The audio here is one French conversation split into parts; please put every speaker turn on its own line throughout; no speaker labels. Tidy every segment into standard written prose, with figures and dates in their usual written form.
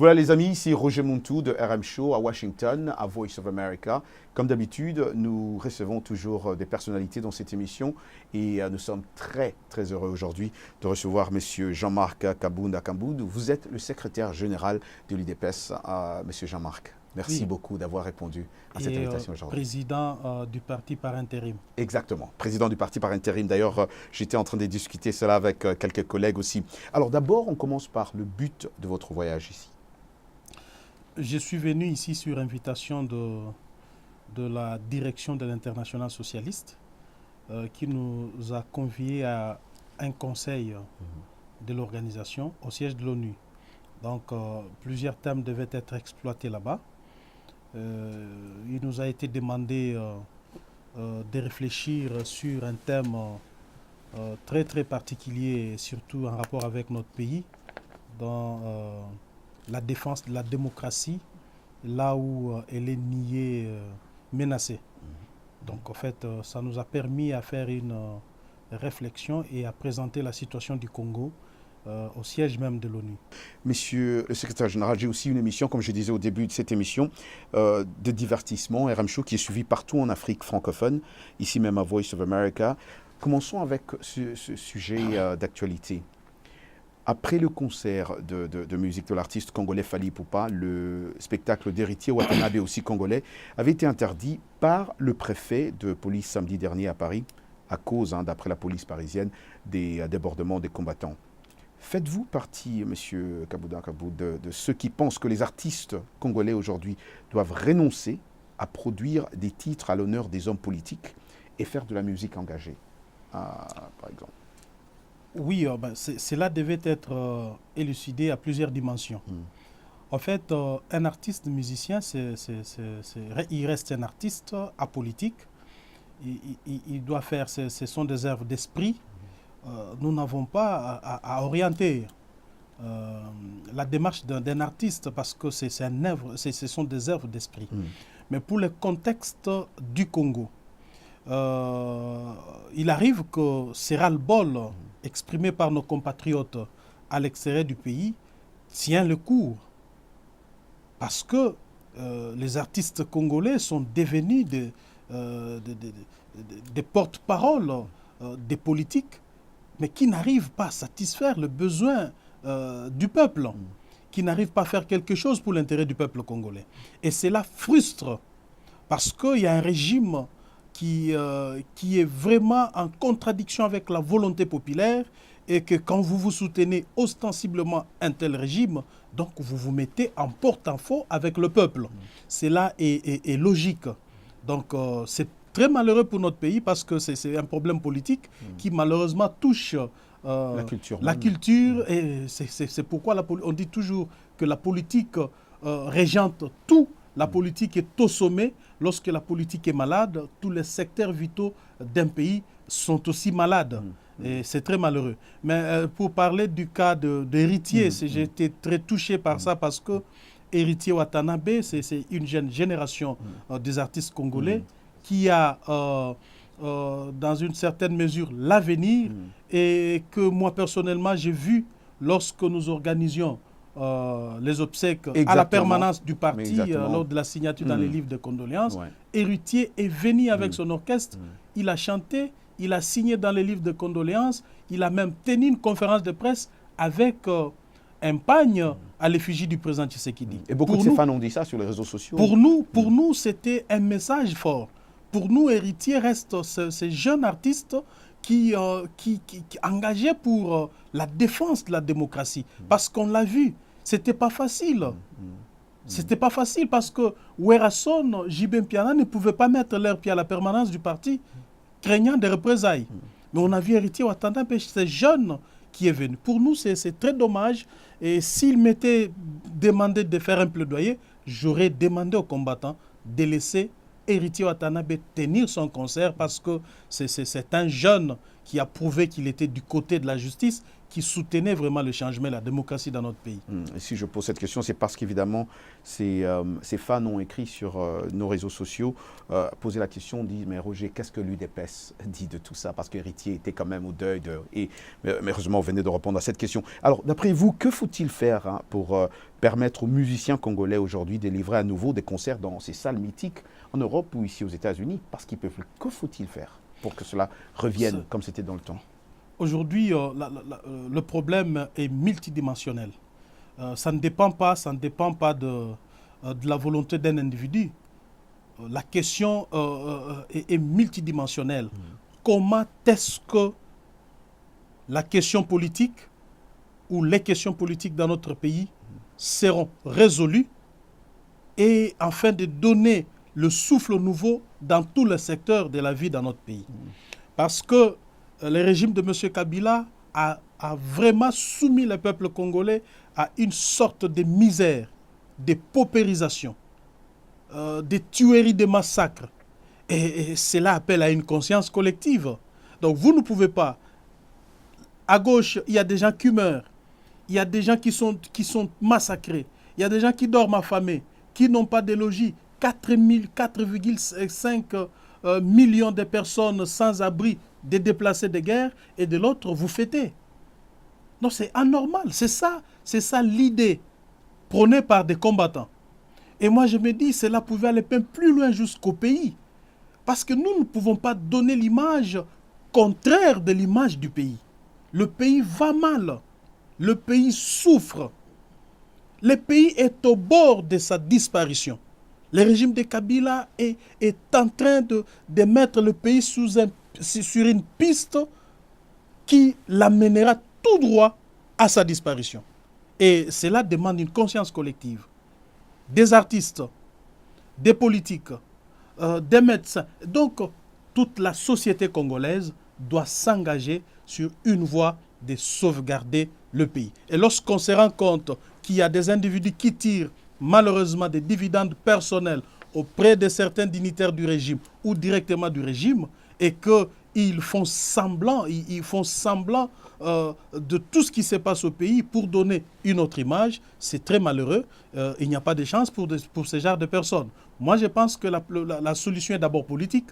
Voilà les amis, ici Roger Montou de RM Show à Washington, à Voice of America. Comme d'habitude, nous recevons toujours des personnalités dans cette émission et nous sommes très heureux aujourd'hui de recevoir M. Jean-Marc Kabounda Kamboudou. Vous êtes le secrétaire général de l'UDPS, M. Jean-Marc. Merci beaucoup d'avoir répondu à cette invitation aujourd'hui.
Président du parti par intérim.
Exactement, président du parti par intérim. D'ailleurs, j'étais en train de discuter cela avec quelques collègues aussi. Alors d'abord, on commence par le but de votre voyage ici.
Je suis venu ici sur invitation de la direction de l'Internationale socialiste qui nous a conviés à un conseil de l'organisation au siège de l'ONU. Donc, plusieurs thèmes devaient être exploités là-bas. Il nous a été demandé de réfléchir sur un thème très particulier, surtout en rapport avec notre pays, dans la défense de la démocratie, là où elle est niée, menacée. Donc en fait, ça nous a permis à faire une réflexion et à présenter la situation du Congo au siège même de l'ONU.
Monsieur le secrétaire général, j'ai aussi une émission, comme je disais au début de cette émission, de divertissement, RM Show, qui est suivi partout en Afrique francophone, ici même à Voice of America. Commençons avec ce sujet d'actualité. Après le concert de musique de l'artiste congolais Fally Ipupa, le spectacle d'Héritier Watanabe, aussi congolais, avait été interdit par le préfet de police samedi dernier à Paris, à cause, d'après la police parisienne, des débordements des combattants. Faites-vous partie, monsieur Kabounda Kamboudou, de ceux qui pensent que les artistes congolais aujourd'hui doivent renoncer à produire des titres à l'honneur des hommes politiques et faire de la musique engagée, par exemple?
Oui, cela devait être élucidé à plusieurs dimensions. En fait, un artiste musicien, il reste un artiste apolitique. Il doit faire, ce sont des œuvres d'esprit. Nous n'avons pas à orienter la démarche d'un artiste parce que ce sont des œuvres d'esprit. Mais pour le contexte du Congo, il arrive que ces ras-le-bol exprimés par nos compatriotes à l'extérieur du pays tient le cours. Parce que les artistes congolais sont devenus des porte-paroles des politiques, mais qui n'arrivent pas à satisfaire le besoin du peuple, qui n'arrivent pas à faire quelque chose pour l'intérêt du peuple congolais. Et cela frustre, parce qu'il y a un régime qui est vraiment en contradiction avec la volonté populaire, et que quand vous vous soutenez ostensiblement un tel régime, donc vous vous mettez en porte-à-faux avec le peuple. Cela est logique. Donc c'est très malheureux pour notre pays parce que c'est un problème politique qui malheureusement touche la culture. Et c'est pourquoi on dit toujours que la politique régente tout. La politique est au sommet. Lorsque la politique est malade, tous les secteurs vitaux d'un pays sont aussi malades. Et c'est très malheureux. Mais pour parler du cas d'Héritier, j'ai été très touché par ça parce que Héritier Watanabe, c'est une jeune génération des artistes congolais qui a, dans une certaine mesure, l'avenir et que moi, personnellement, j'ai vu lorsque nous organisions les obsèques à la permanence du parti lors de la signature dans les livres de condoléances. Héritier est venu avec son orchestre, il a chanté, il a signé dans les livres de condoléances, il a même tenu une conférence de presse avec un pagne à l'effigie du président Tshisekedi.
Et beaucoup de ces fans ont dit ça sur les réseaux sociaux.
Pour nous, c'était un message fort. Pour nous, Héritier reste ce jeune artiste qui engagé pour la défense de la démocratie. Parce qu'on l'a vu, c'était pas facile. C'était pas facile parce que Werason, Jibem Piana ne pouvaient pas mettre leur pied à la permanence du parti, craignant des représailles. Mais on a vu Héritier Watanabe, ce jeune qui est venu. Pour nous, c'est très dommage. Et s'il m'était demandé de faire un plaidoyer, j'aurais demandé aux combattants de laisser Héritier Watanabe tenir son concert parce que c'est un jeune qui a prouvé qu'il était du côté de la justice, qui soutenait vraiment le changement et la démocratie dans notre pays.
Et si je pose cette question, c'est parce qu'évidemment, ces fans ont écrit sur nos réseaux sociaux, posé la question, dit, mais Roger, qu'est-ce que l'UDPS dit de tout ça? Parce qu'Héritier était quand même au deuil. Mais heureusement, vous venez de répondre à cette question. Alors, d'après vous, que faut-il faire pour permettre aux musiciens congolais aujourd'hui de livrer à nouveau des concerts dans ces salles mythiques en Europe ou ici aux États-Unis? Parce qu'ils peuvent. Que faut-il faire pour que cela revienne comme c'était dans le temps?
Aujourd'hui, le problème est multidimensionnel. Ça ne dépend pas de la volonté d'un individu. La question est multidimensionnelle. Comment est-ce que la question politique ou les questions politiques dans notre pays seront résolues et afin de donner le souffle nouveau dans tous les secteurs de la vie dans notre pays? Parce que le régime de M. Kabila a vraiment soumis le peuple congolais à une sorte de misère, de paupérisation, de tueries, de massacres. Et cela appelle à une conscience collective. Donc vous ne pouvez pas. À gauche, il y a des gens qui meurent. Il y a des gens qui sont massacrés. Il y a des gens qui dorment affamés, qui n'ont pas de logis. 4,5 millions de personnes sans abri, des déplacés de guerre, et de l'autre, vous fêtez. Non, c'est anormal. C'est ça l'idée prônée par des combattants. Et moi, je me dis, cela pouvait aller plus loin jusqu'au pays. Parce que nous ne pouvons pas donner l'image contraire de l'image du pays. Le pays va mal. Le pays souffre. Le pays est au bord de sa disparition. Le régime de Kabila est en train de mettre le pays sur une piste qui l'amènera tout droit à sa disparition. Et cela demande une conscience collective. Des artistes, des politiques, des médecins. Donc, toute la société congolaise doit s'engager sur une voie de sauvegarder le pays. Et lorsqu'on se rend compte qu'il y a des individus qui tirent malheureusement des dividendes personnels auprès de certains dignitaires du régime ou directement du régime, et qu'ils font semblant, de tout ce qui se passe au pays pour donner une autre image, c'est très malheureux. Il n'y a pas de chance pour ce genre de personnes. Moi, je pense que la solution est d'abord politique.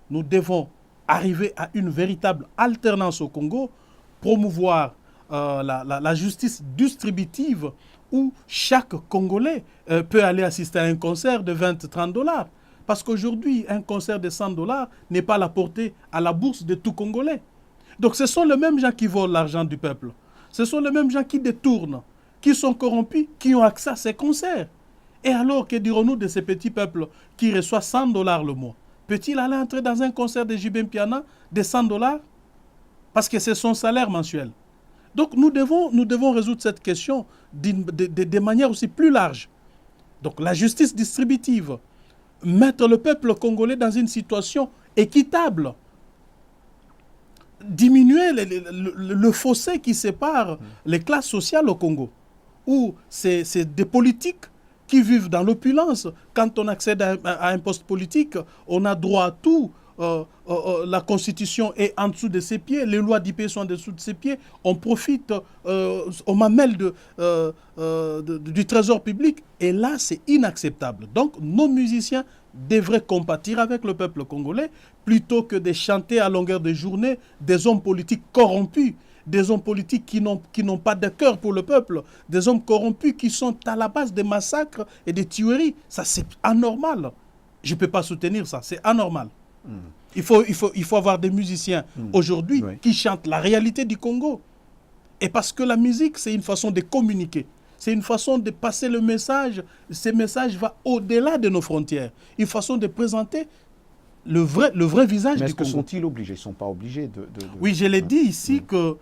Nous devons arriver à une véritable alternance au Congo, promouvoir la justice distributive où chaque Congolais peut aller assister à un concert de 20-30 $. Parce qu'aujourd'hui, un concert de 100 $ n'est pas à la portée à la bourse de tout Congolais. Donc ce sont les mêmes gens qui volent l'argent du peuple. Ce sont les mêmes gens qui détournent, qui sont corrompus, qui ont accès à ces concerts. Et alors, que dirons-nous de ces petits peuples qui reçoivent 100 $ le mois? Peut-il aller entrer dans un concert de J.B. Mpiana de 100 $? Parce que c'est son salaire mensuel. Donc nous devons résoudre cette question de manière aussi plus large. Donc la justice distributive, mettre le peuple congolais dans une situation équitable, diminuer le fossé qui sépare les classes sociales au Congo, où c'est des politiques qui vivent dans l'opulence. Quand on accède à un poste politique, on a droit à tout. La Constitution est en dessous de ses pieds, les lois du pays sont en dessous de ses pieds, on profite, on mamelle du trésor public, et là c'est inacceptable. Donc nos musiciens devraient compatir avec le peuple congolais plutôt que de chanter à longueur de journée des hommes politiques corrompus, des hommes politiques qui n'ont pas de cœur pour le peuple, des hommes corrompus qui sont à la base des massacres et des tueries. Ça c'est anormal. Je ne peux pas soutenir ça, c'est anormal. Il faut avoir des musiciens aujourd'hui qui chantent la réalité du Congo. Et parce que la musique, c'est une façon de communiquer. C'est une façon de passer le message. Ce message va au-delà de nos frontières. Une façon de présenter le vrai visage du Congo.
Mais est-ce que sont-ils obligés? Ils ne sont pas obligés de...
Oui, je l'ai dit ici que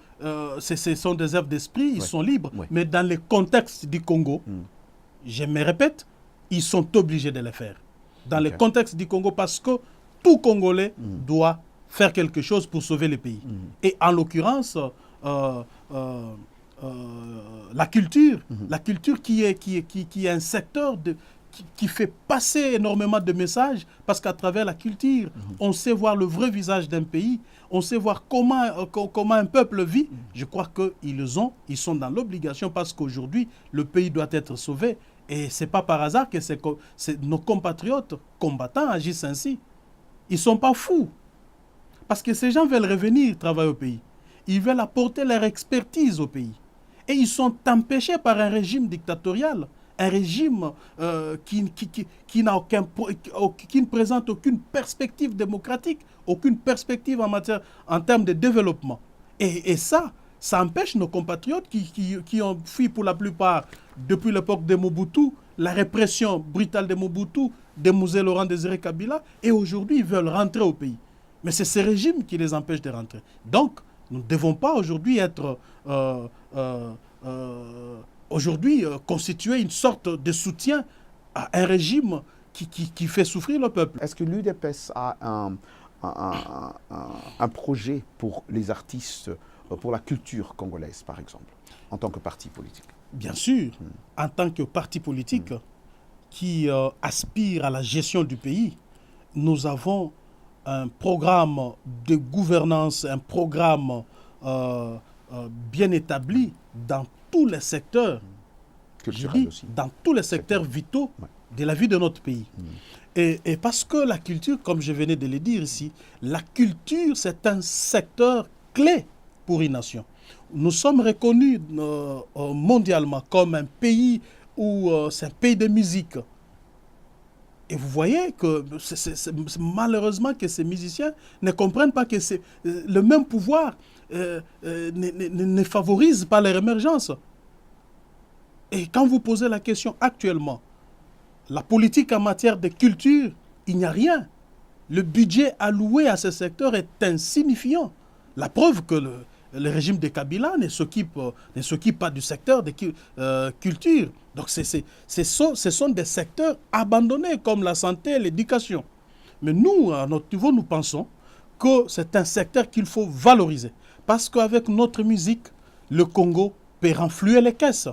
ce sont des œuvres d'esprit, ils sont libres. Mais dans le contexte du Congo, je me répète, ils sont obligés de le faire. Dans le contexte du Congo, parce que tout Congolais doit faire quelque chose pour sauver le pays. Et en l'occurrence, la culture qui est un secteur qui fait passer énormément de messages, parce qu'à travers la culture, on sait voir le vrai visage d'un pays, on sait voir comment un peuple vit. Je crois qu'ils sont dans l'obligation, parce qu'aujourd'hui, le pays doit être sauvé. Et ce n'est pas par hasard que nos compatriotes combattants agissent ainsi. Ils ne sont pas fous. Parce que ces gens veulent revenir travailler au pays. Ils veulent apporter leur expertise au pays. Et ils sont empêchés par un régime dictatorial, un régime qui ne présente aucune perspective démocratique, aucune perspective en termes de développement. Et ça empêche nos compatriotes qui ont fui pour la plupart depuis l'époque de Mobutu, la répression brutale de Mobutu, de Mosé Laurent Désiré Kabila, et aujourd'hui ils veulent rentrer au pays. Mais c'est ce régime qui les empêche de rentrer. Donc, nous ne devons pas aujourd'hui constituer une sorte de soutien à un régime qui fait souffrir le peuple.
Est-ce que l'UDPS a un projet pour les artistes, pour la culture congolaise, par exemple, en tant que parti politique?
Bien sûr, en tant que parti politique qui aspire à la gestion du pays, nous avons un programme de gouvernance, un programme bien établi dans tous les secteurs, dans tous les secteurs vitaux de la vie de notre pays. Et parce que la culture, comme je venais de le dire ici, la culture, c'est un secteur clé pour une nation. Nous sommes reconnus mondialement comme un pays où c'est un pays de musique. Et vous voyez que c'est malheureusement que ces musiciens ne comprennent pas que le même pouvoir ne favorise pas leur émergence. Et quand vous posez la question actuellement, la politique en matière de culture, il n'y a rien. Le budget alloué à ce secteur est insignifiant. La preuve que le régime de Kabila ne s'occupe pas du secteur de culture. Donc ce sont des secteurs abandonnés comme la santé et l'éducation. Mais nous, à notre niveau, nous pensons que c'est un secteur qu'il faut valoriser. Parce qu'avec notre musique, le Congo peut renflouer les caisses.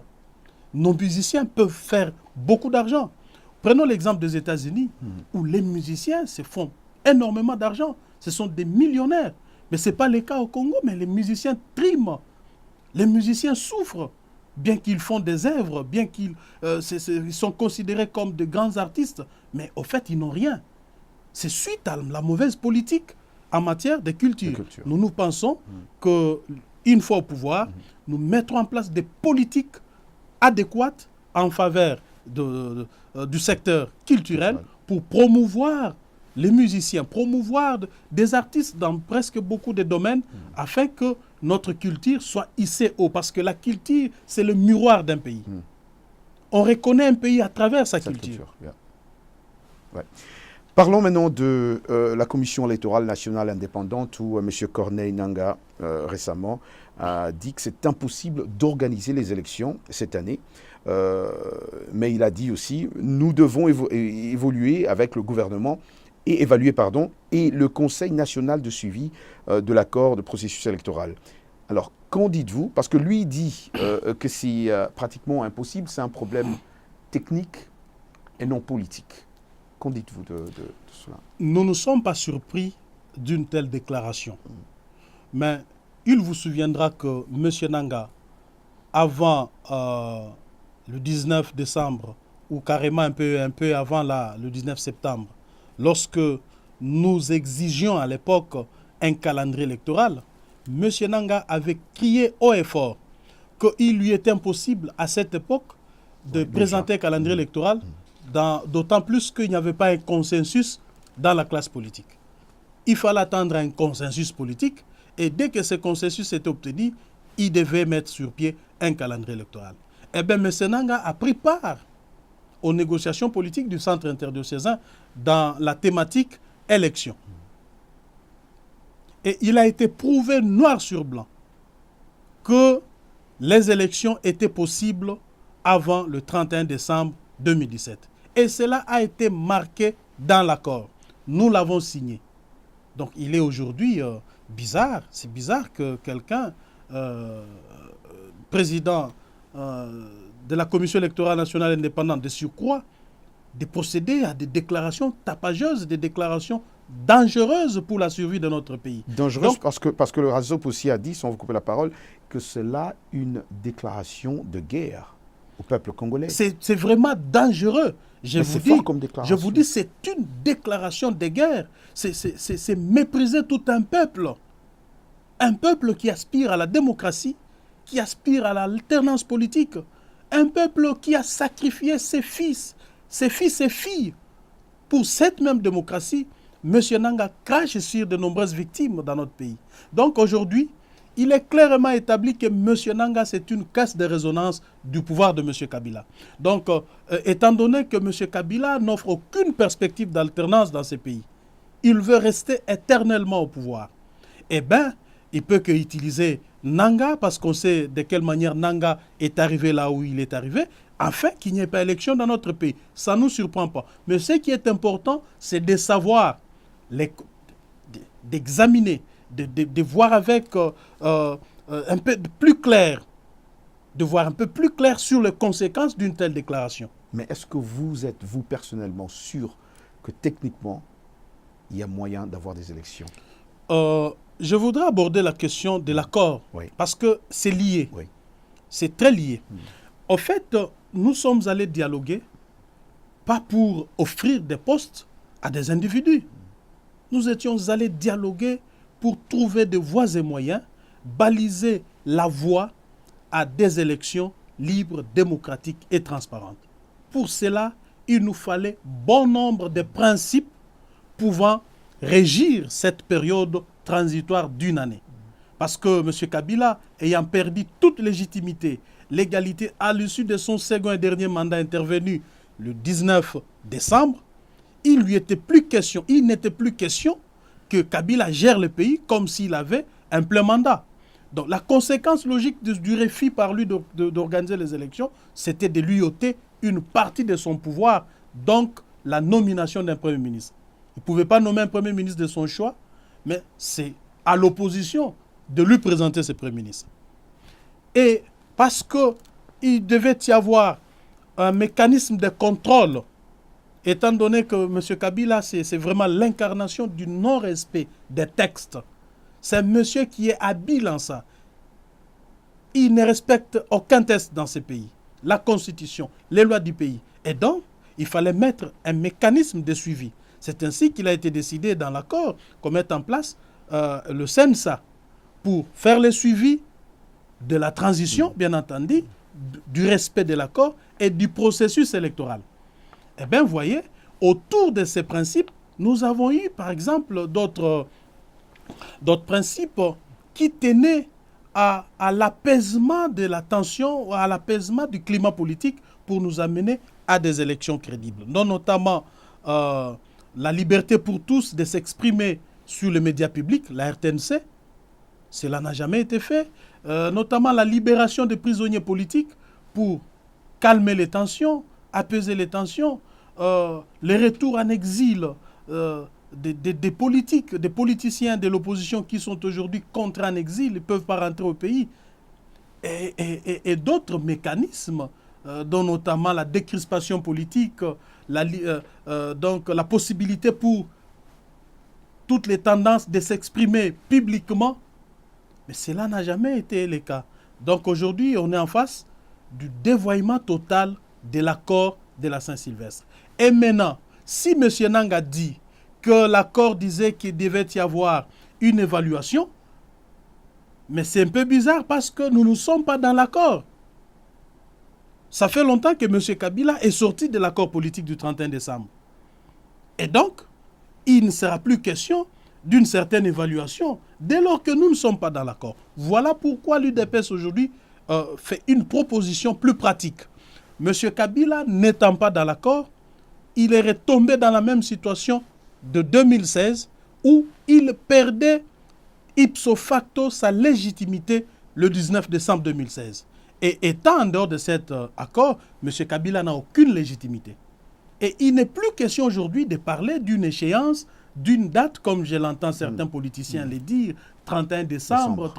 Nos musiciens peuvent faire beaucoup d'argent. Prenons l'exemple des États-Unis, où les musiciens se font énormément d'argent. Ce sont des millionnaires. Mais ce n'est pas le cas au Congo, mais les musiciens triment. Les musiciens souffrent, bien qu'ils font des œuvres, bien qu'ils sont considérés comme de grands artistes, mais au fait, ils n'ont rien. C'est suite à la mauvaise politique en matière de culture. Nous pensons qu'une fois au pouvoir, nous mettrons en place des politiques adéquates en faveur du secteur culturel pour promouvoir les musiciens, promouvoir des artistes dans presque beaucoup de domaines afin que notre culture soit hissée haut. Parce que la culture, c'est le miroir d'un pays. On reconnaît un pays à travers sa culture.
Ouais. Parlons maintenant de la Commission électorale nationale indépendante où M. Corneille Nangaa récemment a dit que c'est impossible d'organiser les élections cette année. Mais il a dit aussi, nous devons évoluer avec le gouvernement et évaluer, et le Conseil national de suivi de l'accord de processus électoral. Alors, qu'en dites-vous? Parce que lui dit que c'est pratiquement impossible, c'est un problème technique et non politique. Qu'en dites-vous de cela?
Nous ne sommes pas surpris d'une telle déclaration. Mais il vous souviendra que M. Nangaa, avant le 19 décembre, ou carrément un peu avant le 19 septembre, lorsque nous exigions à l'époque un calendrier électoral, M. Nangaa avait crié haut et fort qu'il lui était impossible à cette époque de présenter un calendrier électoral, d'autant plus qu'il n'y avait pas un consensus dans la classe politique. Il fallait attendre un consensus politique et dès que ce consensus était obtenu, il devait mettre sur pied un calendrier électoral. Eh bien, M. Nangaa a pris part aux négociations politiques du Centre interdiocésain dans la thématique élection. Et il a été prouvé noir sur blanc que les élections étaient possibles avant le 31 décembre 2017. Et cela a été marqué dans l'accord. Nous l'avons signé. Donc il est aujourd'hui bizarre. C'est bizarre que quelqu'un, président de la Commission électorale nationale indépendante de surcroît, de procéder à des déclarations tapageuses, des déclarations dangereuses pour la survie de notre pays.
Dangereuse
Donc,
parce que le Razop aussi a dit, sans vous couper la parole, que c'est là une déclaration de guerre au peuple congolais.
c'est vraiment dangereux.
Mais c'est fort comme déclaration.
Je vous dis, c'est une déclaration de guerre. C'est mépriser tout un peuple. Un peuple qui aspire à la démocratie, qui aspire à l'alternance politique. Un peuple qui a sacrifié ses fils et filles pour cette même démocratie. M. Nanga crache sur de nombreuses victimes dans notre pays. Donc aujourd'hui, il est clairement établi que M. Nanga, c'est une caisse de résonance du pouvoir de M. Kabila. Donc, étant donné que M. Kabila n'offre aucune perspective d'alternance dans ce pays, il veut rester éternellement au pouvoir. Eh bien, il peut qu'utiliser Nanga, parce qu'on sait de quelle manière Nanga est arrivé là où il est arrivé, afin qu'il n'y ait pas d'élection dans notre pays. Ça ne nous surprend pas. Mais ce qui est important, c'est de savoir, d'examiner, de voir avec un peu plus clair, de voir un peu plus clair sur les conséquences d'une telle déclaration.
Mais est-ce que vous êtes, vous personnellement, sûr que techniquement, il y a moyen d'avoir des élections?
Je voudrais aborder la question de l'accord,
Oui.
parce que c'est lié.
Oui.
C'est très lié. En fait, nous sommes allés dialoguer, pas pour offrir des postes à des individus. Nous étions allés dialoguer pour trouver des voies et moyens, baliser la voie à des élections libres, démocratiques et transparentes. Pour cela, il nous fallait bon nombre de principes pouvant régir cette période transitoire d'une année. Parce que M. Kabila, ayant perdu toute légitimité, l'égalité à l'issue de son second et dernier mandat intervenu le 19 décembre, il n'était plus question que Kabila gère le pays comme s'il avait un plein mandat. Donc la conséquence logique du refus par lui d'organiser les élections, c'était de lui ôter une partie de son pouvoir, donc la nomination d'un Premier ministre. Il ne pouvait pas nommer un Premier ministre de son choix, mais c'est à l'opposition de lui présenter ce Premier ministre. Et parce qu'il devait y avoir un mécanisme de contrôle, étant donné que M. Kabila, c'est vraiment l'incarnation du non-respect des textes. C'est un monsieur qui est habile en ça. Il ne respecte aucun texte dans ce pays. La Constitution, les lois du pays. Et donc, il fallait mettre un mécanisme de suivi. C'est ainsi qu'il a été décidé dans l'accord qu'on mette en place le CENSA pour faire le suivi de la transition, bien entendu, du respect de l'accord et du processus électoral. Eh bien, vous voyez, autour de ces principes, nous avons eu, par exemple, d'autres principes qui tenaient à l'apaisement de la tension, à l'apaisement du climat politique pour nous amener à des élections crédibles. Donc, notamment la liberté pour tous de s'exprimer sur les médias publics, la RTNC, cela n'a jamais été fait. Notamment la libération des prisonniers politiques pour calmer les tensions, apaiser les tensions, les retours en exil des politiques, des politiciens de l'opposition qui sont aujourd'hui contraints en exil, ils ne peuvent pas rentrer au pays, et d'autres mécanismes, dont notamment la décrispation politique, donc la possibilité pour toutes les tendances de s'exprimer publiquement. Mais cela n'a jamais été le cas. Donc aujourd'hui, on est en face du dévoiement total de l'accord de la Saint-Sylvestre. Et maintenant, si M. Nanga dit que l'accord disait qu'il devait y avoir une évaluation, mais c'est un peu bizarre parce que nous ne sommes pas dans l'accord. Ça fait longtemps que M. Kabila est sorti de l'accord politique du 31 décembre. Et donc, il ne sera plus question d'une certaine évaluation dès lors que nous ne sommes pas dans l'accord. Voilà pourquoi l'UDPS aujourd'hui fait une proposition plus pratique. M. Kabila n'étant pas dans l'accord, il est retombé dans la même situation de 2016 où il perdait ipso facto sa légitimité le 19 décembre 2016. Et étant en dehors de cet accord, M. Kabila n'a aucune légitimité. Et il n'est plus question aujourd'hui de parler d'une échéance d'une date, comme je l'entends certains politiciens les dire, 31 décembre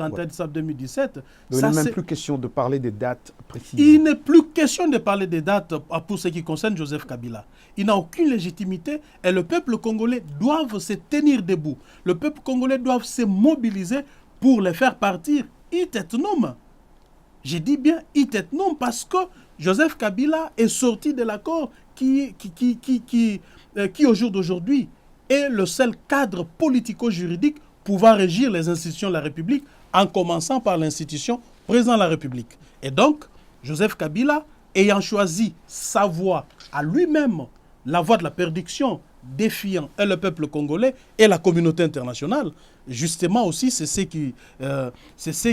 2017.
Donc, il n'est même plus question de parler des dates précises.
Il n'est plus question de parler des dates pour ce qui concerne Joseph Kabila. Il n'a aucune légitimité et le peuple congolais doit se tenir debout. Le peuple congolais doit se mobiliser pour les faire partir it et non. Je dis bien it et non parce que Joseph Kabila est sorti de l'accord qui au jour d'aujourd'hui est le seul cadre politico-juridique pouvant régir les institutions de la République, en commençant par l'institution président de la République. Et donc, Joseph Kabila, ayant choisi sa voie à lui-même, la voie de la perdition, défiant le peuple congolais et la communauté internationale, justement aussi, c'est ce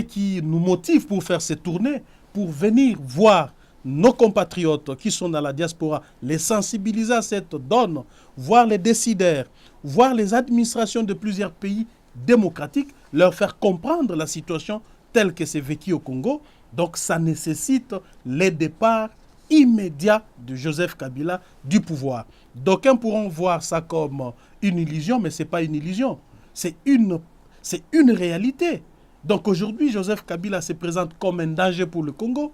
qui nous motive pour faire ces tournées, pour venir voir nos compatriotes qui sont dans la diaspora, les sensibiliser à cette donne, voir les décideurs, voir les administrations de plusieurs pays démocratiques, leur faire comprendre la situation telle que c'est vécu au Congo. Donc ça nécessite le départ immédiat de Joseph Kabila du pouvoir. D'aucuns pourront voir ça comme une illusion, mais ce n'est pas une illusion. C'est une réalité. Donc aujourd'hui, Joseph Kabila se présente comme un danger pour le Congo.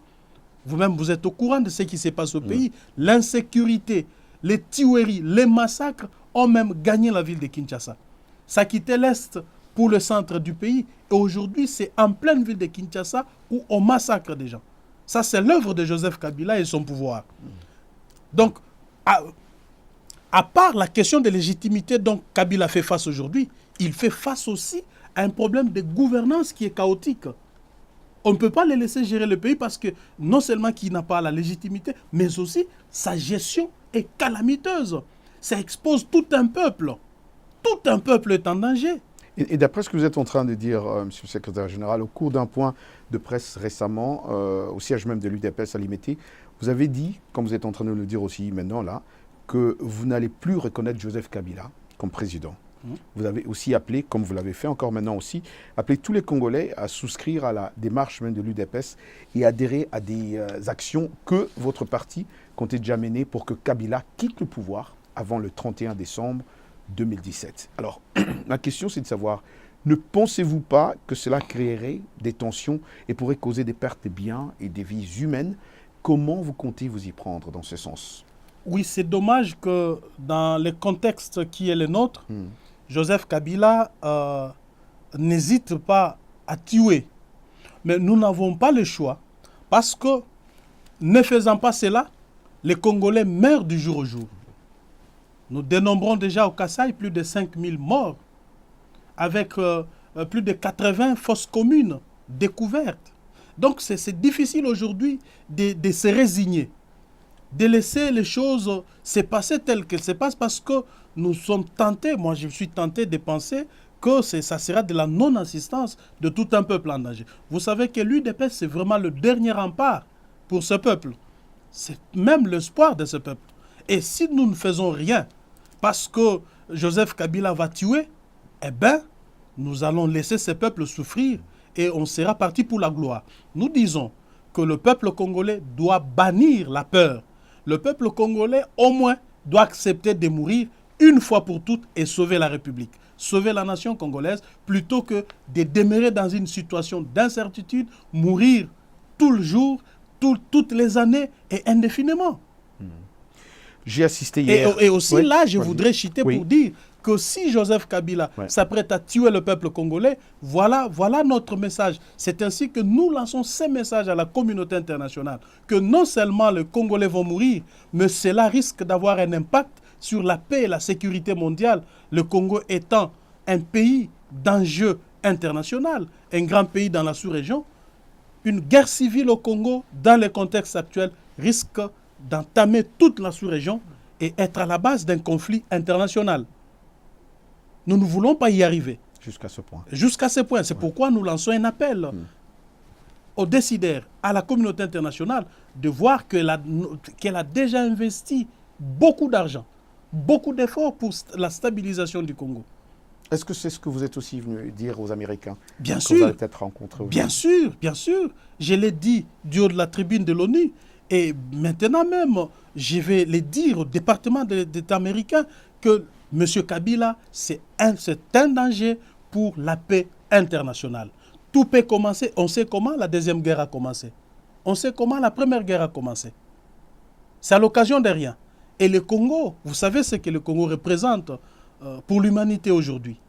Vous-même, vous êtes au courant de ce qui se passe au pays. L'insécurité, les tueries, les massacres ont même gagné la ville de Kinshasa. Ça a quitté l'Est pour le centre du pays. Et aujourd'hui, c'est en pleine ville de Kinshasa où on massacre des gens. Ça, c'est l'œuvre de Joseph Kabila et son pouvoir. Donc, à part la question de légitimité dont Kabila fait face aujourd'hui, il fait face aussi à un problème de gouvernance qui est chaotique. On ne peut pas le laisser gérer le pays parce que non seulement qu'il n'a pas la légitimité, mais aussi sa gestion est calamiteuse. Ça expose tout un peuple. Tout un peuple est en danger.
Et d'après ce que vous êtes en train de dire, Monsieur le secrétaire général, au cours d'un point de presse récemment, au siège même de l'UDPS à Limete, vous avez dit, comme vous êtes en train de le dire aussi maintenant là, que vous n'allez plus reconnaître Joseph Kabila comme président. Vous avez aussi appelé, comme vous l'avez fait encore maintenant aussi, appelé tous les Congolais à souscrire à la démarche même de l'UDPS et adhérer à des actions que votre parti comptait déjà mener pour que Kabila quitte le pouvoir avant le 31 décembre 2017. Alors, ma question c'est de savoir, ne pensez-vous pas que cela créerait des tensions et pourrait causer des pertes de biens et des vies humaines? Comment vous comptez vous y prendre dans ce sens?
Oui, c'est dommage que dans le contexte qui est le nôtre, Joseph Kabila n'hésite pas à tuer. Mais nous n'avons pas le choix parce que, ne faisant pas cela, les Congolais meurent du jour au jour. Nous dénombrons déjà au Kasaï plus de 5000 morts, avec plus de 80 fosses communes découvertes. Donc c'est difficile aujourd'hui de se résigner, de laisser les choses se passer telles qu'elles se passent parce que nous sommes tentés, moi je suis tenté de penser que ça sera de la non-assistance de tout un peuple en danger. Vous savez que l'UDPS c'est vraiment le dernier rempart pour ce peuple. C'est même l'espoir de ce peuple. Et si nous ne faisons rien, parce que Joseph Kabila va tuer, eh bien, nous allons laisser ce peuple souffrir et on sera parti pour la gloire. Nous disons que le peuple congolais doit bannir la peur. Le peuple congolais, au moins, doit accepter de mourir une fois pour toutes et sauver la République, sauver la nation congolaise, plutôt que de demeurer dans une situation d'incertitude, mourir tout le jour, toutes les années et indéfiniment.
J'ai assisté hier.
Et aussi là, je voudrais chuter pour dire que si Joseph Kabila s'apprête à tuer le peuple congolais, voilà notre message. C'est ainsi que nous lançons ces messages à la communauté internationale, que non seulement les Congolais vont mourir, mais cela risque d'avoir un impact sur la paix et la sécurité mondiale, le Congo étant un pays d'enjeu international, un grand pays dans la sous-région. Une guerre civile au Congo, dans le contexte actuel, risque d'entamer toute la sous-région et être à la base d'un conflit international. Nous ne voulons pas y arriver.
Jusqu'à ce point.
Jusqu'à ce point. C'est pourquoi nous lançons un appel aux décideurs, à la communauté internationale, de voir qu'elle a déjà investi beaucoup d'argent, beaucoup d'efforts pour la stabilisation du Congo.
Est-ce que c'est ce que vous êtes aussi venu dire aux Américains?
Bien
que
sûr.
Vous avez peut-être rencontré
bien sûr, bien sûr. Je l'ai dit du haut de la tribune de l'ONU. Et maintenant même, je vais le dire au département d'État américain que M. Kabila, c'est un danger pour la paix internationale. Tout peut commencer, on sait comment la Deuxième Guerre a commencé. On sait comment la Première Guerre a commencé. C'est à l'occasion de rien. Et le Congo, vous savez ce que le Congo représente pour l'humanité aujourd'hui.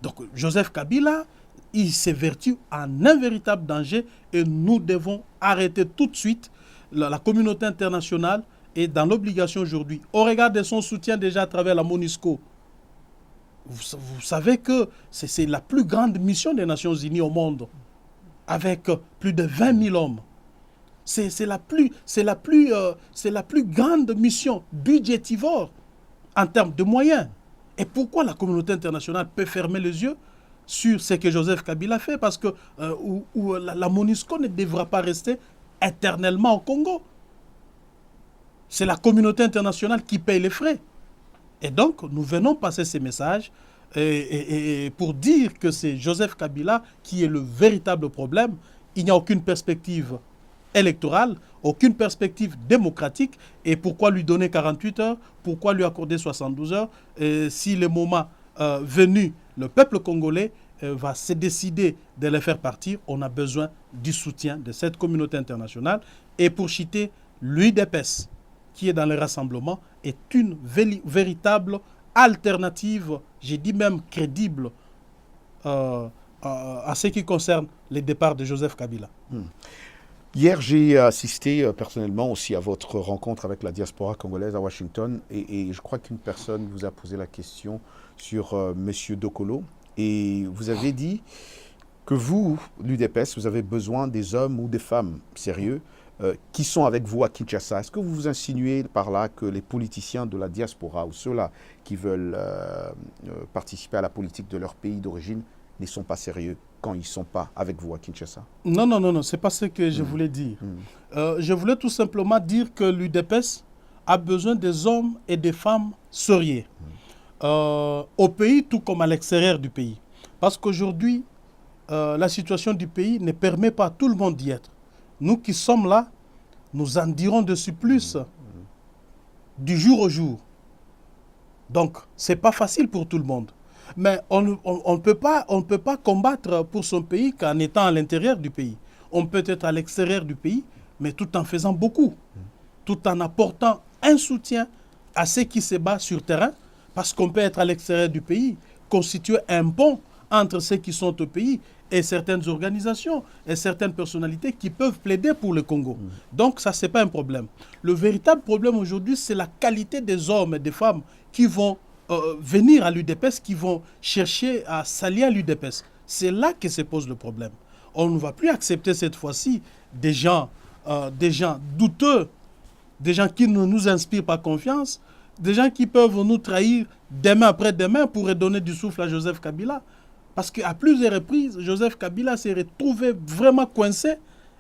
Donc Joseph Kabila, il s'évertue en un véritable danger et nous devons arrêter tout de suite. La communauté internationale est dans l'obligation aujourd'hui, au regard de son soutien déjà à travers la MONUSCO. Vous savez que c'est la plus grande mission des Nations Unies au monde, avec plus de 20 000 hommes. C'est la plus grande mission budgétivore en termes de moyens. Et pourquoi la communauté internationale peut fermer les yeux sur ce que Joseph Kabila fait? Parce que la MONUSCO ne devra pas rester éternellement au Congo. C'est la communauté internationale qui paye les frais. Et donc, nous venons passer ces messages et pour dire que c'est Joseph Kabila qui est le véritable problème. Il n'y a aucune perspective électorale, aucune perspective démocratique. Et pourquoi lui donner 48 heures? Pourquoi lui accorder 72 heures? Si le moment venu, le peuple congolais va se décider de les faire partir, on a besoin du soutien de cette communauté internationale. Et pour citer l'UDPS, qui est dans le rassemblement, est une véritable alternative, j'ai dit même crédible, à ce qui concerne le départ de Joseph Kabila.
Hier, j'ai assisté personnellement aussi à votre rencontre avec la diaspora congolaise à Washington et je crois qu'une personne vous a posé la question sur M. Dokolo et vous avez dit que vous, l'UDPS, vous avez besoin des hommes ou des femmes sérieux qui sont avec vous à Kinshasa. Est-ce que vous vous insinuez par là que les politiciens de la diaspora ou ceux-là qui veulent participer à la politique de leur pays d'origine ne sont pas sérieux quand ils ne sont pas avec vous à Kinshasa?
Non, ce n'est pas ce que je voulais dire. Je voulais tout simplement dire que l'UDPS a besoin des hommes et des femmes sérieux au pays tout comme à l'extérieur du pays. Parce qu'aujourd'hui, la situation du pays ne permet pas à tout le monde d'y être. Nous qui sommes là, nous en dirons dessus plus du jour au jour. Donc, ce n'est pas facile pour tout le monde. Mais on ne peut pas combattre pour son pays qu'en étant à l'intérieur du pays. On peut être à l'extérieur du pays, mais tout en faisant beaucoup. Tout en apportant un soutien à ceux qui se battent sur terrain. Parce qu'on peut être à l'extérieur du pays, constituer un pont entre ceux qui sont au pays et certaines organisations et certaines personnalités qui peuvent plaider pour le Congo. Donc ça, ce n'est pas un problème. Le véritable problème aujourd'hui, c'est la qualité des hommes et des femmes qui vont venir à l'UDPS, qui vont chercher à s'allier à l'UDPS. C'est là que se pose le problème. On ne va plus accepter cette fois-ci des gens douteux, des gens qui ne nous inspirent pas confiance, des gens qui peuvent nous trahir demain après demain pour redonner du souffle à Joseph Kabila. Parce qu'à plusieurs reprises, Joseph Kabila s'est retrouvé vraiment coincé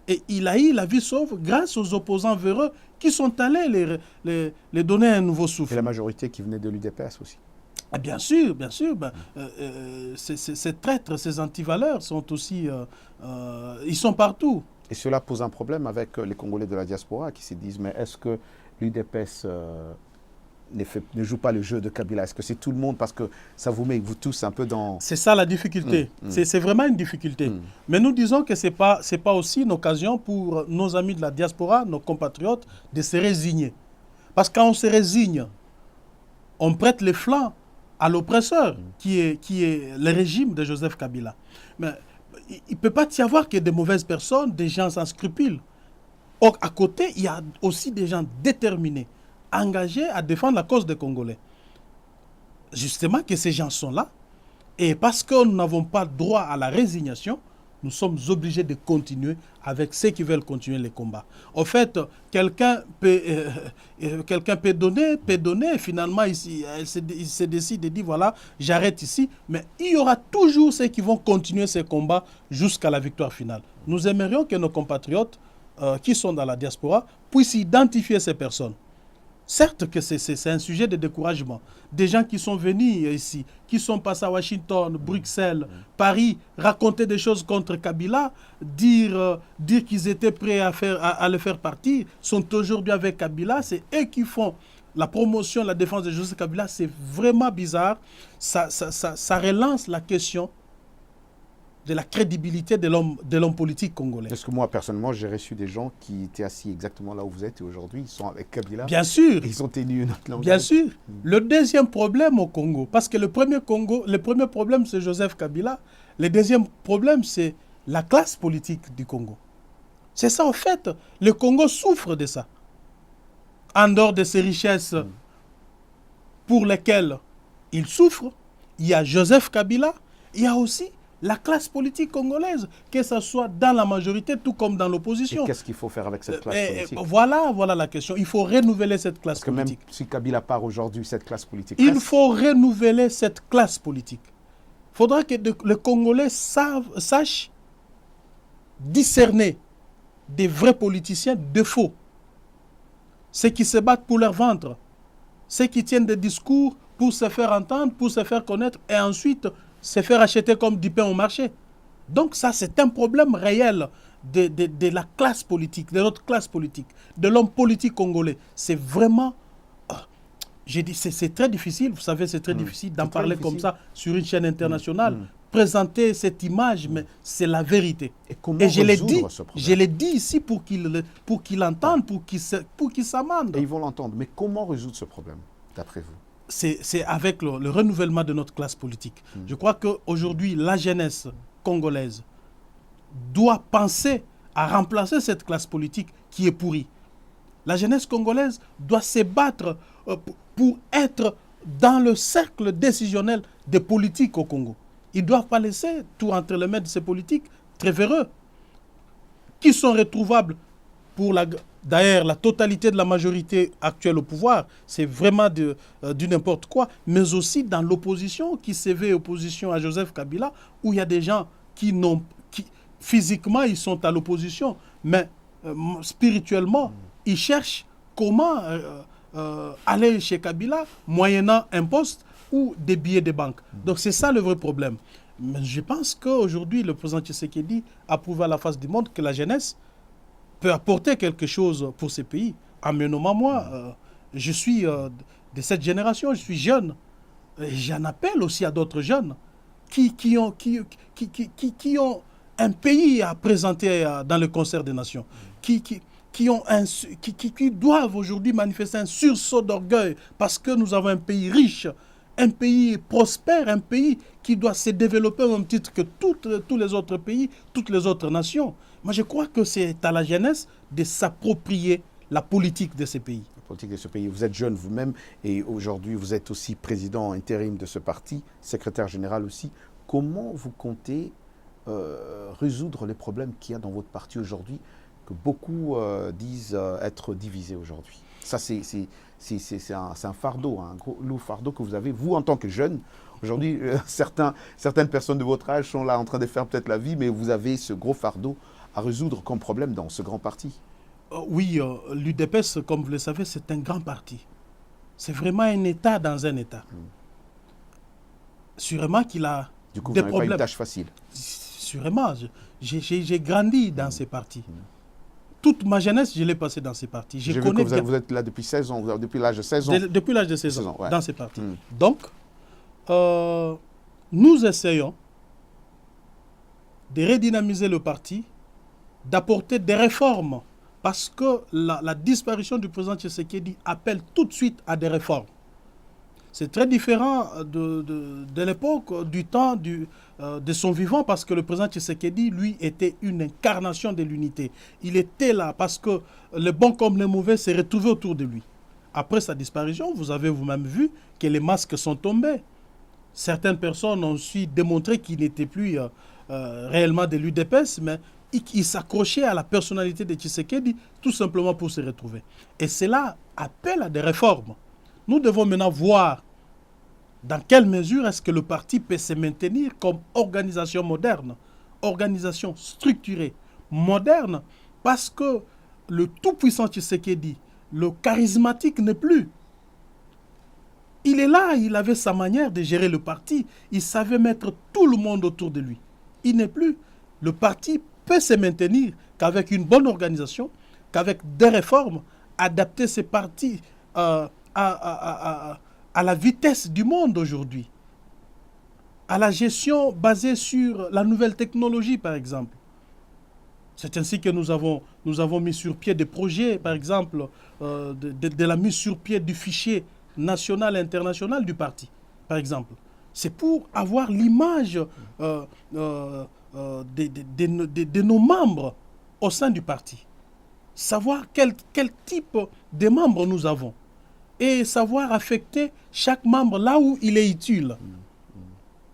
et il a eu la vie sauve grâce aux opposants véreux qui sont allés les donner un nouveau souffle.
Et la majorité qui venait de l'UDPS aussi.
Ah, bien sûr. Ces traîtres, ces antivaleurs sont aussi... ils sont partout.
Et cela pose un problème avec les Congolais de la diaspora qui se disent, mais est-ce que l'UDPS ne joue pas le jeu de Kabila? Est-ce que c'est tout le monde? Parce que ça vous met, vous tous, un peu dans...
C'est ça la difficulté. C'est vraiment une difficulté. Mais nous disons que ce n'est pas aussi une occasion pour nos amis de la diaspora, nos compatriotes, de se résigner. Parce que quand on se résigne, on prête les flancs à l'oppresseur, qui est le régime de Joseph Kabila. Mais il ne peut pas y avoir que de mauvaises personnes, des gens sans scrupules. Or, à côté, il y a aussi des gens déterminés, engagés à défendre la cause des Congolais. Justement que ces gens sont là, et parce que nous n'avons pas droit à la résignation, nous sommes obligés de continuer avec ceux qui veulent continuer les combats. En fait, quelqu'un peut donner, et finalement il se décide et dit voilà, j'arrête ici, mais il y aura toujours ceux qui vont continuer ces combats jusqu'à la victoire finale. Nous aimerions que nos compatriotes qui sont dans la diaspora puissent identifier ces personnes. Certes que c'est un sujet de découragement. Des gens qui sont venus ici, qui sont passés à Washington, Bruxelles, Paris, raconter des choses contre Kabila, dire qu'ils étaient prêts à le faire partir, sont aujourd'hui avec Kabila. C'est eux qui font la promotion, la défense de Joseph Kabila, c'est vraiment bizarre. Ça relance la question de la crédibilité de l'homme politique congolais.
Parce que moi, personnellement, j'ai reçu des gens qui étaient assis exactement là où vous êtes et aujourd'hui, ils sont avec Kabila.
Bien sûr.
Ils ont tenu notre langage.
Bien sûr. Le deuxième problème au Congo, parce que le premier problème, c'est Joseph Kabila. Le deuxième problème, c'est la classe politique du Congo. C'est ça, en fait. Le Congo souffre de ça. En dehors de ces richesses pour lesquelles il souffre, il y a Joseph Kabila, il y a aussi la classe politique congolaise, que ce soit dans la majorité, tout comme dans l'opposition.
Et qu'est-ce qu'il faut faire avec cette classe politique?
Voilà la question. Il faut renouveler cette classe politique.
Même si Kabila part aujourd'hui, cette classe politique
il faut renouveler cette classe politique. Il faudra que les Congolais sachent discerner des vrais politiciens de faux. Ceux qui se battent pour leur ventre, ceux qui tiennent des discours pour se faire entendre, pour se faire connaître et ensuite se faire acheter comme du pain au marché. Donc ça, c'est un problème réel de la classe politique, de notre classe politique, de l'homme politique congolais. C'est vraiment... J'ai dit, c'est très difficile, vous savez, c'est très difficile d'en parler comme ça sur une chaîne internationale. Présenter cette image, mais c'est la vérité.
Et je
l'ai dit ici pour qu'il entende, pour qu'il s'amende.
Et ils vont l'entendre. Mais comment résoudre ce problème, d'après vous?
C'est avec le renouvellement de notre classe politique. Je crois qu'aujourd'hui, la jeunesse congolaise doit penser à remplacer cette classe politique qui est pourrie. La jeunesse congolaise doit se battre pour être dans le cercle décisionnel des politiques au Congo. Ils ne doivent pas laisser tout entre les mains de ces politiques très véreux, qui sont retrouvables pour d'ailleurs la totalité de la majorité actuelle au pouvoir. C'est vraiment du n'importe quoi, mais aussi dans l'opposition, qui se veut opposition à Joseph Kabila, où il y a des gens qui physiquement, ils sont à l'opposition, mais spirituellement, ils cherchent comment aller chez Kabila, moyennant un poste ou des billets de banque. Donc c'est ça le vrai problème. Mais je pense qu'aujourd'hui, le président Tshisekedi a prouvé à la face du monde que la jeunesse peut apporter quelque chose pour ces pays. En me nommant moi, je suis de cette génération, je suis jeune. J'en appelle aussi à d'autres jeunes qui ont un pays à présenter dans le concert des nations, qui doivent aujourd'hui manifester un sursaut d'orgueil parce que nous avons un pays riche, un pays prospère, un pays qui doit se développer au même titre que tous les autres pays, toutes les autres nations. Moi, je crois que c'est à la jeunesse de s'approprier la politique de ces pays.
La politique de ce pays. Vous êtes jeune vous-même et aujourd'hui, vous êtes aussi président intérim de ce parti, secrétaire général aussi. Comment vous comptez résoudre les problèmes qu'il y a dans votre parti aujourd'hui, que beaucoup disent être divisés aujourd'hui? Ça, c'est un fardeau, un gros lourd fardeau que vous avez, vous, en tant que jeune. Aujourd'hui, certaines personnes de votre âge sont là en train de faire peut-être la vie, mais vous avez ce gros fardeau à résoudre comme problème dans ce grand parti.
Oui, l'UDPS, comme vous le savez, c'est un grand parti. C'est vraiment un État dans un État. Sûrement qu'il a
du coup,
des
vous n'avez
problèmes.
Pas une tâche facile.
Sûrement. J'ai grandi dans ces partis. Toute ma jeunesse, je l'ai passée dans ces partis.
Je connais que vous êtes là depuis 16 ans, depuis l'âge de 16 ans.
Depuis l'âge de 16 ans,
ouais.
Dans ces partis. Donc, nous essayons de redynamiser le parti, d'apporter des réformes, parce que la disparition du président Tshisekedi appelle tout de suite à des réformes. C'est très différent de l'époque, du temps de son vivant, parce que le président Tshisekedi, lui, était une incarnation de l'unité. Il était là parce que les bons comme les mauvais se retrouvaient autour de lui. Après sa disparition, vous avez vous-même vu que les masques sont tombés. Certaines personnes ont su démontrer qu'il n'était plus réellement de l'UDPS, mais il s'accrochait à la personnalité de Tshisekedi tout simplement pour se retrouver. Et cela appelle à des réformes. Nous devons maintenant voir dans quelle mesure est-ce que le parti peut se maintenir comme organisation moderne, organisation structurée, moderne, parce que le tout-puissant Tshisekedi, le charismatique n'est plus. Il est là, il avait sa manière de gérer le parti, il savait mettre tout le monde autour de lui. Il n'est plus. Le parti peut se maintenir qu'avec une bonne organisation, qu'avec des réformes, adapter ses partis à la vitesse du monde aujourd'hui, à la gestion basée sur la nouvelle technologie, par exemple. C'est ainsi que nous avons mis sur pied des projets, par exemple, de la mise sur pied du fichier national et international du parti, par exemple. C'est pour avoir l'image de nos membres au sein du parti. Savoir quel type de membres nous avons et savoir affecter chaque membre là où il est utile.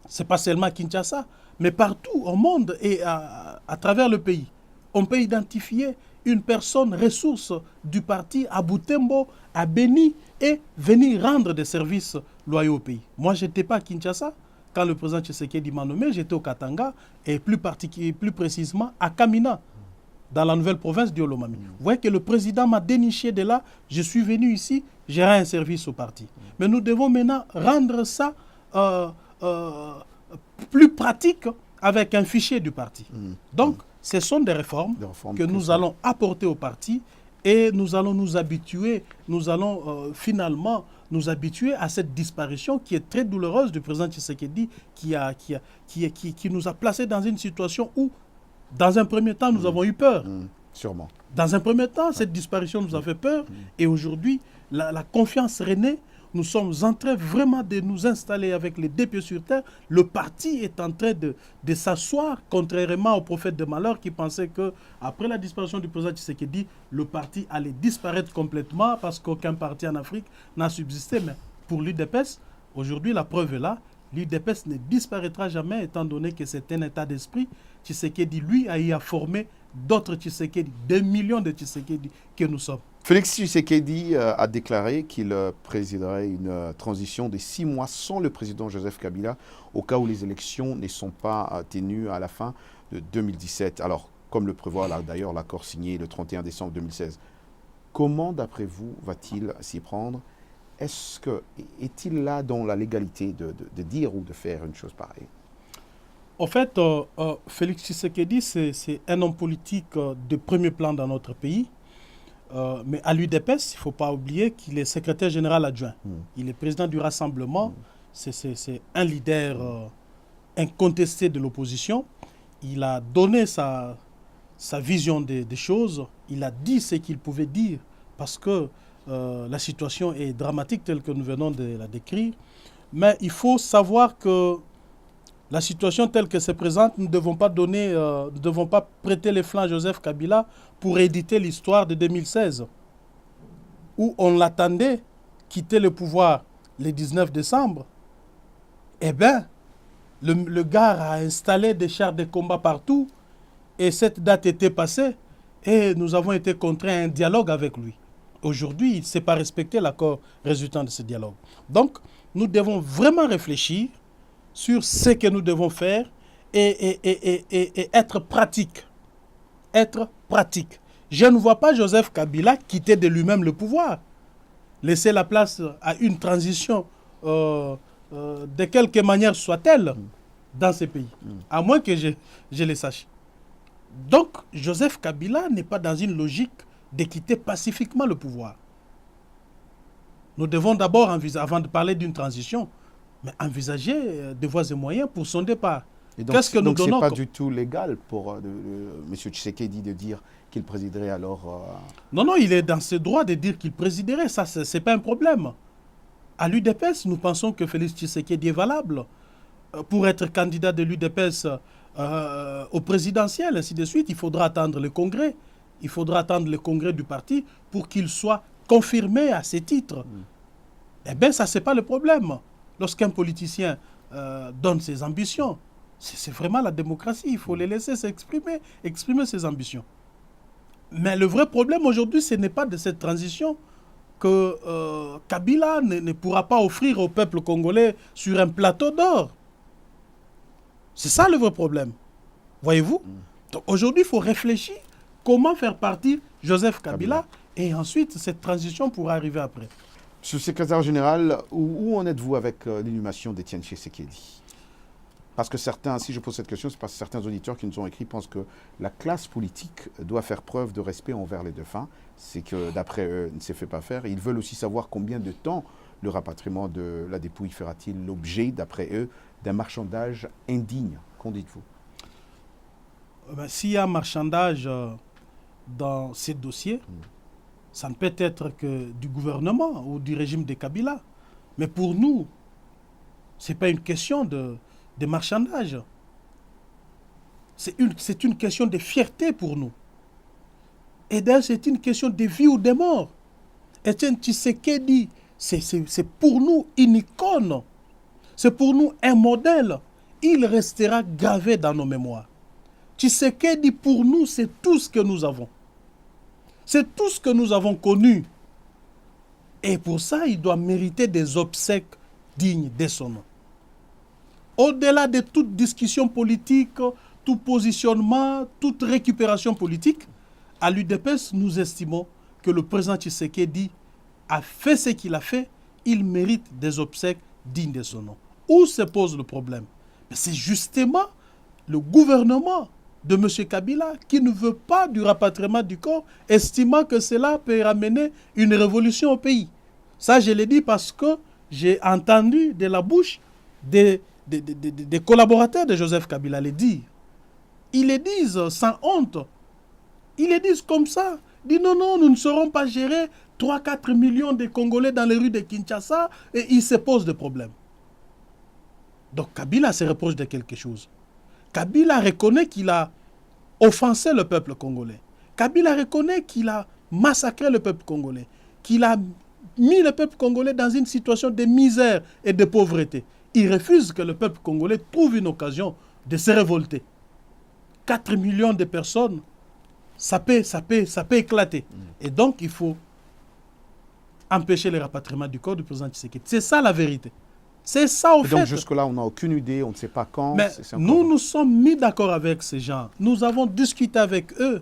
Ce n'est pas seulement à Kinshasa, mais partout au monde et à travers le pays. On peut identifier une personne ressource du parti à Butembo, à Beni, et venir rendre des services loyaux au pays. Moi, je n'étais pas à Kinshasa. Quand le président Tshisekedi m'a nommé, j'étais au Katanga, et plus précisément à Kamina, dans la nouvelle province d'Olomami. Vous voyez que le président m'a déniché de là, je suis venu ici, j'ai rendu un service au parti. Mais nous devons maintenant rendre ça plus pratique avec un fichier du parti. Donc, ce sont des réformes que nous allons apporter au parti et nous allons nous habituer, nous allons finalement nous habituer à cette disparition qui est très douloureuse du président Tshisekedi qui nous a placés dans une situation où, dans un premier temps, nous avons eu peur.
Sûrement.
Dans un premier temps, cette disparition nous a fait peur et aujourd'hui, la confiance renaît. Nous sommes en train vraiment de nous installer avec les deux pieds sur terre. Le parti est en train de s'asseoir, contrairement au prophète de malheur qui pensait qu'après la disparition du président Tshisekedi, le parti allait disparaître complètement parce qu'aucun parti en Afrique n'a subsisté. Mais pour l'UDPS, aujourd'hui, la preuve est là. L'UDPS ne disparaîtra jamais étant donné que c'est un état d'esprit. Tshisekedi, lui, a eu à former d'autres Tshisekedi, des millions de Tshisekedi que nous sommes.
Félix Tshisekedi a déclaré qu'il présiderait une transition de 6 mois sans le président Joseph Kabila au cas où les élections ne sont pas tenues à la fin de 2017. Alors, comme le prévoit d'ailleurs l'accord signé le 31 décembre 2016. Comment, d'après vous, va-t-il s'y prendre? Est-il là dans la légalité de dire ou de faire une chose pareille?
En fait, Félix Tshisekedi, c'est un homme politique de premier plan dans notre pays. Mais à l'UDPS, il ne faut pas oublier qu'il est secrétaire général adjoint. Il est président du Rassemblement. C'est un leader incontesté de l'opposition. Il a donné sa vision des choses. Il a dit ce qu'il pouvait dire parce que la situation est dramatique telle que nous venons de la décrire. Mais il faut savoir que la situation telle que se présente, nous ne devons pas prêter les flancs à Joseph Kabila pour éditer l'histoire de 2016, où on l'attendait quitter le pouvoir le 19 décembre. Eh bien, le gars a installé des chars de combat partout, et cette date était passée, et nous avons été contraints à un dialogue avec lui. Aujourd'hui, il ne s'est pas respecté l'accord résultant de ce dialogue. Donc, nous devons vraiment réfléchir sur ce que nous devons faire et être pratique. Être pratique. Je ne vois pas Joseph Kabila quitter de lui-même le pouvoir. Laisser la place à une transition de quelque manière soit-elle dans ces pays. À moins que je le sache. Donc, Joseph Kabila n'est pas dans une logique de quitter pacifiquement le pouvoir. Nous devons d'abord, avant de parler d'une transition, mais envisager des voies et moyens pour son départ.
Qu'est-ce que nous donnons? Donc, ce n'est pas du tout légal pour M. Tshisekedi de dire qu'il présiderait alors...
Non, il est dans ses droits de dire qu'il présiderait. Ça, ce n'est pas un problème. À l'UDPS, nous pensons que Félix Tshisekedi est valable. Pour être candidat de l'UDPS au présidentiel, ainsi de suite, il faudra attendre le congrès. Il faudra attendre le congrès du parti pour qu'il soit confirmé à ses titres. Eh bien, ça, ce n'est pas le problème. Lorsqu'un politicien donne ses ambitions, c'est vraiment la démocratie. Il faut les laisser s'exprimer, exprimer ses ambitions. Mais le vrai problème aujourd'hui, ce n'est pas de cette transition que Kabila ne pourra pas offrir au peuple congolais sur un plateau d'or. C'est ça le vrai problème. Voyez-vous? Donc aujourd'hui, il faut réfléchir comment faire partir Joseph Kabila et ensuite cette transition pourra arriver après.
Monsieur le secrétaire général, où en êtes-vous avec l'inhumation d'Étienne Tshisekedi? Parce que certains, si je pose cette question, c'est parce que certains auditeurs qui nous ont écrit pensent que la classe politique doit faire preuve de respect envers les défunts. C'est que, d'après eux, ne se fait pas faire. Ils veulent aussi savoir combien de temps le rapatriement de la dépouille fera-t-il l'objet, d'après eux, d'un marchandage indigne. Qu'en dites-vous?
S'il y a un marchandage dans ces dossiers, ça ne peut être que du gouvernement ou du régime de Kabila. Mais pour nous, ce n'est pas une question de marchandage. C'est une question de fierté pour nous. Et d'ailleurs, c'est une question de vie ou de mort. Etienne Tshisekedi, c'est pour nous une icône. C'est pour nous un modèle. Il restera gravé dans nos mémoires. Tshisekedi, pour nous, c'est tout ce que nous avons. C'est tout ce que nous avons connu. Et pour ça, il doit mériter des obsèques dignes de son nom. Au-delà de toute discussion politique, tout positionnement, toute récupération politique, à l'UDPS, nous estimons que le président Tshisekedi a fait ce qu'il a fait, il mérite des obsèques dignes de son nom. Où se pose le problème? C'est justement le gouvernement de M. Kabila qui ne veut pas du rapatriement du corps, estimant que cela peut ramener une révolution au pays. Ça, je l'ai dit parce que j'ai entendu de la bouche des collaborateurs de Joseph Kabila le dire. Ils le disent sans honte. Ils le disent comme ça. Ils disent non, non, nous ne saurons pas gérer 3-4 millions de Congolais dans les rues de Kinshasa et il se pose des problèmes. Donc Kabila se reproche de quelque chose. Kabila reconnaît qu'il a offensé le peuple congolais. Kabila reconnaît qu'il a massacré le peuple congolais, qu'il a mis le peuple congolais dans une situation de misère et de pauvreté. Il refuse que le peuple congolais trouve une occasion de se révolter. 4 millions de personnes, ça peut éclater. Et donc, il faut empêcher le rapatriement du corps du président Tshisekedi. C'est ça la vérité. C'est ça au fait.
Donc jusque-là, on n'a aucune idée, on ne sait pas quand.
Mais nous nous sommes mis d'accord avec ces gens. Nous avons discuté avec eux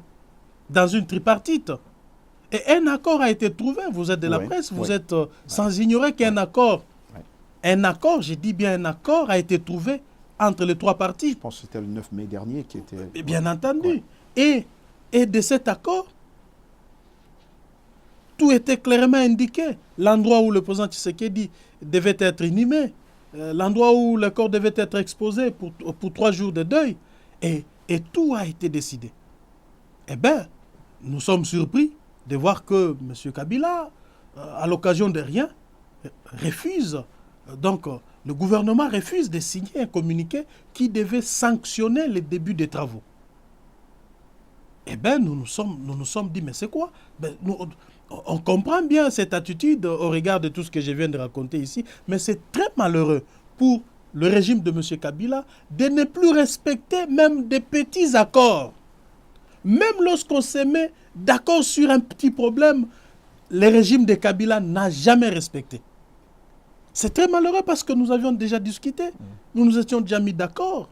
dans une tripartite. Et un accord a été trouvé. Vous êtes de la presse, vous êtes sans ignorer qu'un accord, un accord, je dis bien un accord, a été trouvé entre les trois parties.
Je pense que c'était le 9 mai dernier qui était...
Et bien entendu. Et de cet accord, tout était clairement indiqué. L'endroit où le président Tshisekedi devait être inhumé, l'endroit où le corps devait être exposé pour 3 jours de deuil. Et tout a été décidé. Eh bien, nous sommes surpris de voir que M. Kabila, à l'occasion de rien, refuse. Donc, le gouvernement refuse de signer un communiqué qui devait sanctionner le début des travaux. Eh bien, nous nous sommes dit, mais c'est quoi? On comprend bien cette attitude au regard de tout ce que je viens de raconter ici, mais c'est très malheureux pour le régime de M. Kabila de ne plus respecter même des petits accords. Même lorsqu'on se met d'accord sur un petit problème, le régime de Kabila n'a jamais respecté. C'est très malheureux parce que nous avions déjà discuté. Nous nous étions déjà mis d'accord.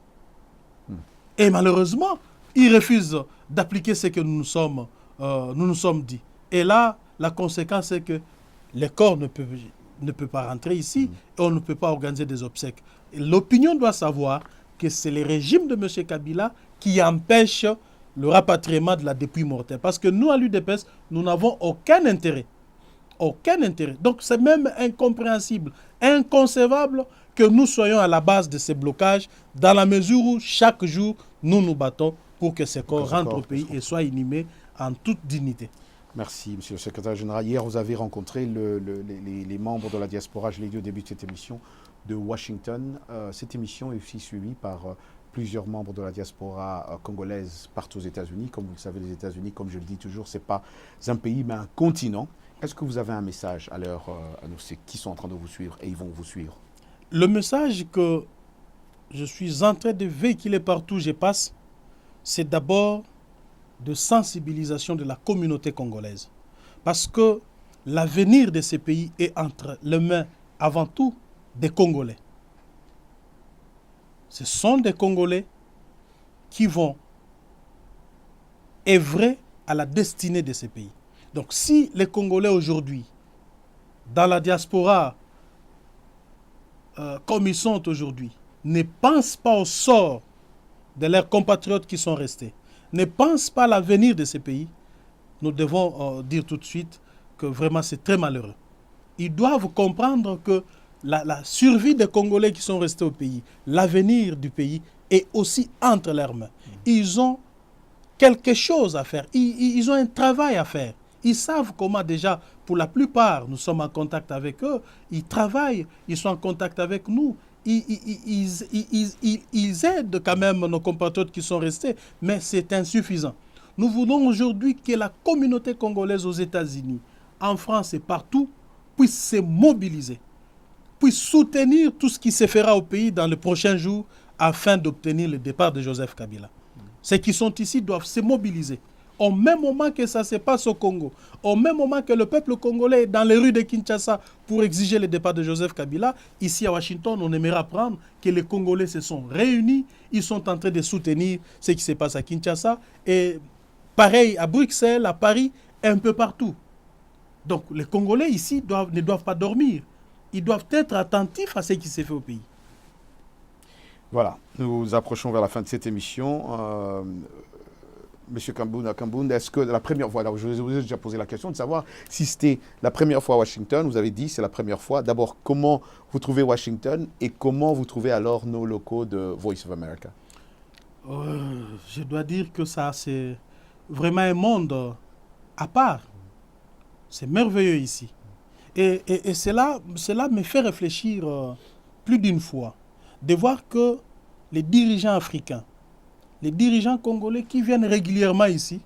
Et malheureusement, ils refusent d'appliquer ce que nous nous sommes dit. Et là, la conséquence, c'est que les corps ne peuvent pas rentrer ici et on ne peut pas organiser des obsèques. L'opinion doit savoir que c'est le régime de M. Kabila qui empêche le rapatriement de la dépouille mortelle. Parce que nous, à l'UDPS, nous n'avons aucun intérêt. Aucun intérêt. Donc c'est même incompréhensible, inconcevable que nous soyons à la base de ces blocages dans la mesure où chaque jour, nous nous battons pour que ces corps rentrent au pays et soient inhumés en toute dignité.
Merci, Monsieur le Secrétaire Général. Hier, vous avez rencontré les membres de la diaspora, je l'ai dit au début de cette émission, de Washington. Cette émission est aussi suivie par plusieurs membres de la diaspora congolaise partout aux États-Unis. Comme vous le savez, les États-Unis, comme je le dis toujours, ce n'est pas un pays, mais un continent. Est-ce que vous avez un message à ceux qui sont en train de vous suivre et ils vont vous suivre?
Le message que je suis en train de véhiculer partout où je passe, c'est d'abord de sensibilisation de la communauté congolaise. Parce que l'avenir de ces pays est entre les mains, avant tout, des Congolais. Ce sont des Congolais qui vont œuvrer à la destinée de ces pays. Donc si les Congolais aujourd'hui, dans la diaspora, comme ils sont aujourd'hui, ne pensent pas au sort de leurs compatriotes qui sont restés, ne pensent pas à l'avenir de ces pays, nous devons dire tout de suite que vraiment c'est très malheureux. Ils doivent comprendre que la survie des Congolais qui sont restés au pays, l'avenir du pays est aussi entre leurs mains. Ils ont quelque chose à faire, ils ont un travail à faire. Ils savent comment déjà, pour la plupart, nous sommes en contact avec eux, ils travaillent, ils sont en contact avec nous, ils aident quand même nos compatriotes qui sont restés, mais c'est insuffisant. Nous voulons aujourd'hui que la communauté congolaise aux États-Unis, en France et partout, puisse se mobiliser, puisse soutenir tout ce qui se fera au pays dans les prochains jours afin d'obtenir le départ de Joseph Kabila. Ceux qui sont ici doivent se mobiliser. Au même moment que ça se passe au Congo, au même moment que le peuple congolais est dans les rues de Kinshasa pour exiger le départ de Joseph Kabila, ici à Washington, on aimerait apprendre que les Congolais se sont réunis, ils sont en train de soutenir ce qui se passe à Kinshasa, et pareil à Bruxelles, à Paris, et un peu partout. Donc les Congolais ici ne doivent pas dormir. Ils doivent être attentifs à ce qui s'est fait au pays.
Voilà, nous approchons vers la fin de cette émission. Monsieur Kambunda, est-ce que la première fois, alors je vous ai déjà posé la question de savoir si c'était la première fois à Washington, vous avez dit c'est la première fois. D'abord, comment vous trouvez Washington et comment vous trouvez alors nos locaux de Voice of America?
Je dois dire que ça, c'est vraiment un monde à part. C'est merveilleux ici. Et cela me fait réfléchir plus d'une fois, de voir que les dirigeants africains, les dirigeants congolais qui viennent régulièrement ici,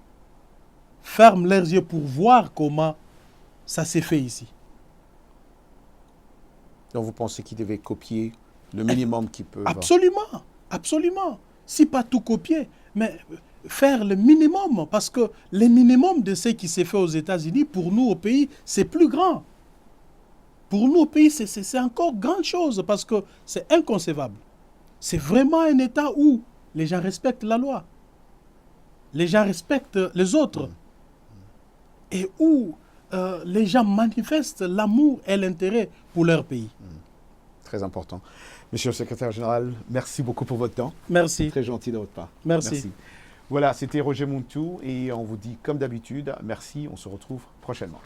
ferment leurs yeux pour voir comment ça s'est fait ici.
Donc vous pensez qu'ils devaient copier le minimum qu'ils peuvent?
Absolument, absolument. Si pas tout copier, mais faire le minimum, parce que le minimum de ce qui s'est fait aux États-Unis, pour nous au pays, c'est plus grand. Pour nous au pays, c'est encore grande chose, parce que c'est inconcevable. C'est vraiment un État où les gens respectent la loi. Les gens respectent les autres. Et où les gens manifestent l'amour et l'intérêt pour leur pays.
Très important. Monsieur le secrétaire général, merci beaucoup pour votre temps.
Merci.
Très gentil de votre part.
Merci.
Voilà, c'était Roger Muntu et on vous dit comme d'habitude, merci, on se retrouve prochainement.